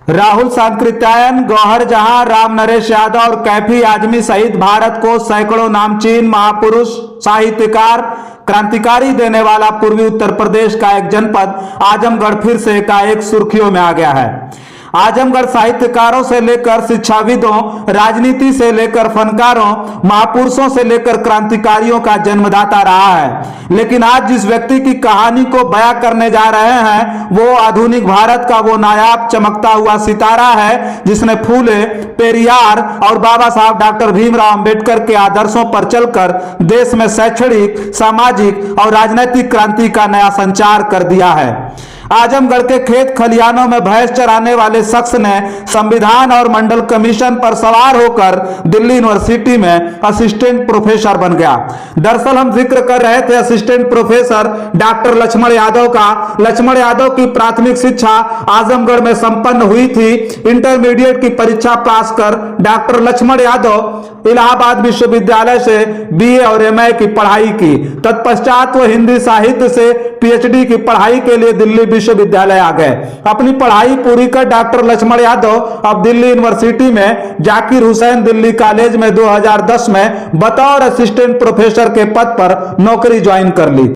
राहुल सांकृत्यायन, गौहर जहां, राम नरेश यादव और कैफी आजमी सहित भारत को सैकड़ों नामचीन महापुरुष, साहित्यकार, क्रांतिकारी देने वाला पूर्वी उत्तर प्रदेश का एक जनपद आजमगढ़ फिर से एकाएक सुर्खियों में आ गया है। आजमगढ़ साहित्यकारों से लेकर शिक्षाविदों, राजनीति से लेकर फनकारों, महापुरुषों से लेकर क्रांतिकारियों का जन्मदाता रहा है। लेकिन आज जिस व्यक्ति की कहानी को बयां करने जा रहे हैं वो आधुनिक भारत का वो नायाब चमकता हुआ सितारा है जिसने फूले, पेरियार और बाबा साहब डॉक्टर भीमराव अंबेडकर के आदर्शों पर चलकर देश में शैक्षणिक, सामाजिक और राजनीतिक क्रांति का नया संचार कर दिया है। आजमगढ़ के खेत खलिहानों में भैंस चराने वाले शख्स ने संविधान और मंडल कमीशन पर सवार होकर दिल्ली यूनिवर्सिटी में असिस्टेंट प्रोफेसर बन गया। दरअसल हम जिक्र कर रहे थे assistant professor doctor Laxman Yadav का। लक्ष्मण यादव की प्राथमिक शिक्षा आजमगढ़ में संपन्न हुई थी। इंटरमीडिएट की परीक्षा पास कर डॉक्टर लक्ष्मण यादव इलाहाबाद विश्वविद्यालय से बीए और एमए की पढ़ाई की। तत्पश्चात वो हिंदी साहित्य से पीएचडी की पढ़ाई के लिए दिल्ली विश्वविद्यालय आ गए। अपनी पढ़ाई पूरी कर डॉक्टर लक्ष्मण यादव अब दिल्ली यूनिवर्सिटी में जाकिर हुसैन दिल्ली कॉलेज में 2010 में बतौर असिस्टेंट प्रोफेसर के पद पर नौकरी ज्वाइन कर ली।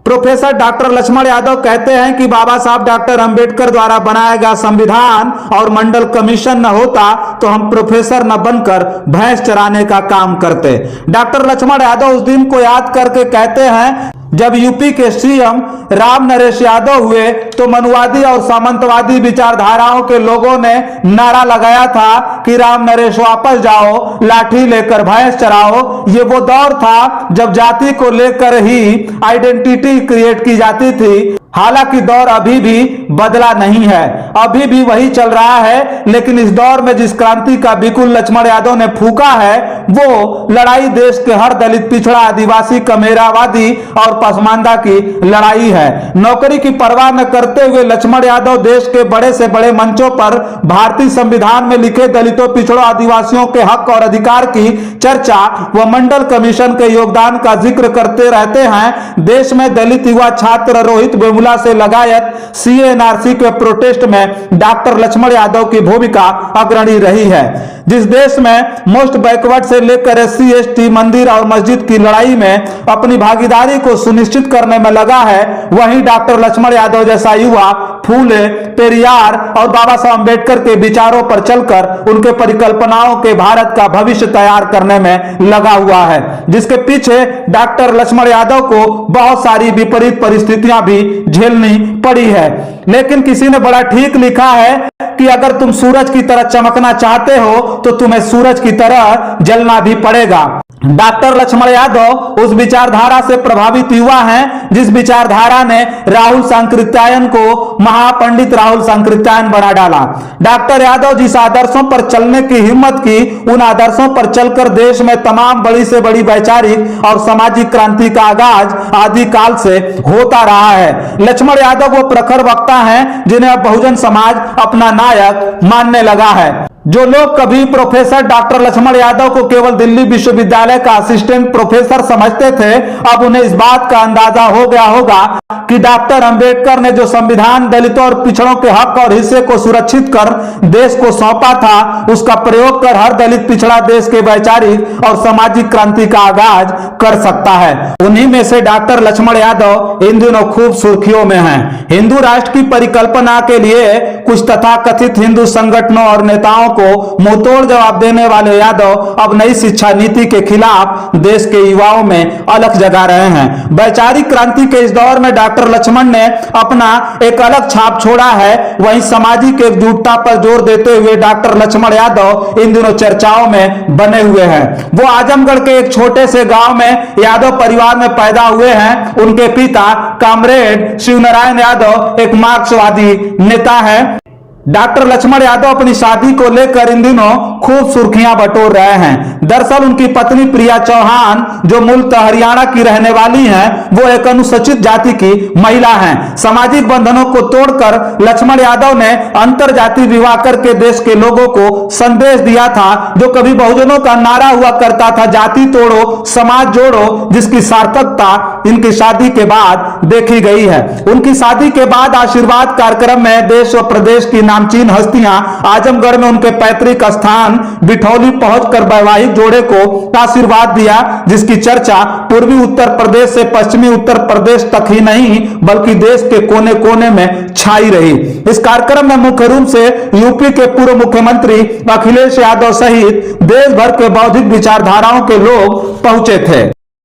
प्रोफेसर डॉक्टर लक्ष्मण यादव कहते हैं कि बाबा साहब डॉक्टर अंबेडकर द्वारा बनाया गया संविधान और मंडल कमीशन न होता तो हम प्रोफेसर न बनकर भैंस चराने का काम करते। डॉक्टर लक्ष्मण यादव उस दिन को याद करके कहते हैं जब यूपी के सीएम राम नरेश यादव हुए तो मनुवादी और सामंतवादी विचारधाराओं के लोगों ने नारा लगाया था कि राम नरेश वापस जाओ, लाठी लेकर भैंस चराओ। ये वो दौर था जब जाति को लेकर ही आइडेंटिटी क्रिएट की जाती थी। हालांकि दौर अभी भी बदला नहीं है, अभी भी वही चल रहा है। लेकिन इस दौर में जिस क्रांति का बिल्कुल लक्ष्मण यादव ने फूका है वो लड़ाई देश के हर दलित, पिछड़ा, आदिवासी, कमेरावादी और पसमानदा की लड़ाई है। नौकरी की परवाह न करते हुए लक्ष्मण यादव देश के बड़े से बड़े मंचों पर भारतीय संविधान में लिखे दलितों, पिछड़ों, आदिवासियों के हक और अधिकार की चर्चा व मंडल कमीशन के योगदान का जिक्र करते रहते हैं। देश में दलित युवा छात्र रोहित वेमुला से लगायत सीएनआरसी के प्रोटेस्ट में डॉक्टर लक्ष्मण यादव की भूमिका अग्रणी रही है। जिस देश में मोस्ट बैकवर्ड से लेकर एससी एसटी, मंदिर और मस्जिद की लड़ाई में अपनी भागीदारी को सुनिश्चित करने में लगा है, वहीं डॉक्टर लक्ष्मण यादव जैसा युवा फूले, पेरियार और बाबा साहब अम्बेडकर के विचारों पर चलकर उनके परिकल्पनाओं के भारत का भविष्य तैयार करने में लगा हुआ है, जिसके पीछे डॉक्टर लक्ष्मण यादव को बहुत सारी विपरीत परिस्थितियां भी झेलनी पड़ी है। लेकिन किसी ने बड़ा ठीक लिखा है कि अगर तुम सूरज की तरह चमकना चाहते हो तो तुम्हें सूरज की तरह जलना भी पड़ेगा। डॉक्टर लक्ष्मण यादव उस विचारधारा से प्रभावित युवा हैं जिस विचारधारा ने राहुल सांकृत्यायन को महापंडित राहुल सांकृत्यायन बना डाला। डॉक्टर यादव जिस आदर्शों पर चलने की हिम्मत की, उन आदर्शों पर चलकर देश में तमाम बड़ी से बड़ी वैचारिक और सामाजिक क्रांति का आगाज आदिकाल से होता रहा है। लक्ष्मण यादव वो प्रखर वक्ता हैं जिन्हें अब बहुजन समाज अपना नायक मानने लगा है। जो लोग कभी प्रोफेसर डॉक्टर लक्ष्मण यादव को केवल दिल्ली विश्वविद्यालय का असिस्टेंट प्रोफेसर समझते थे, अब उन्हें इस बात का अंदाजा हो गया होगा कि डॉक्टर अंबेडकर ने जो संविधान दलितों और पिछड़ों के हक और हिस्से को सुरक्षित कर देश को सौंपा था, उसका प्रयोग कर हर दलित, पिछड़ा देश के वैचारिक और सामाजिक क्रांति का आगाज कर सकता है। उन्हीं में से डॉक्टर लक्ष्मण यादव इन दिनों खूब सुर्खियों में हैं। हिंदू राष्ट्र की परिकल्पना के लिए कुछ तथाकथित हिंदू संगठनों और नेताओं को मुंहतोड़ जवाब देने वाले यादव अब नई शिक्षा नीति के खिलाफ देश के युवाओं में अलख जगा रहे हैं। वैचारिक क्रांति के इस दौर में डॉक्टर लक्ष्मण ने अपना एक अलग छाप छोड़ा है। वहीं सामाजिक एकजुटता पर जोर देते हुए डॉक्टर लक्ष्मण यादव इन दिनों चर्चाओं में बने हुए हैं। वो आजमगढ़ के एक छोटे से गांव में यादव परिवार में पैदा हुए हैं। उनके पिता कॉमरेड शिवनारायण यादव एक मार्क्सवादी नेता है। डॉक्टर लक्ष्मण यादव अपनी शादी को लेकर इन दिनों खूब सुर्खियां बटोर रहे हैं। दरअसल उनकी पत्नी प्रिया चौहान, जो मूलतः हरियाणा की रहने वाली हैं, वो एक अनुसूचित जाति की महिला हैं। सामाजिक बंधनों को तोड़कर लक्ष्मण यादव ने अंतर जाति विवाह करके देश के लोगों को संदेश दिया था, जो कभी बहुजनों का नारा हुआ करता था, जाति तोड़ो समाज जोड़ो, जिसकी सार्थकता इनकी शादी के बाद देखी गई है। उनकी शादी के बाद आशीर्वाद कार्यक्रम में देश और प्रदेश की नामचीन हस्तियां आजमगढ़ में उनके पैतृक स्थान बिठौली पहुंचकर वैवाहिक जोड़े को आशीर्वाद दिया, जिसकी चर्चा पूर्वी उत्तर प्रदेश से पश्चिमी उत्तर प्रदेश तक ही नहीं बल्कि देश के कोने कोने में छाई रही। इस कार्यक्रम में मुख्य रूप से यूपी के पूर्व मुख्यमंत्री अखिलेश यादव सहित देश भर के बौद्धिक विचारधाराओं के लोग पहुंचे थे।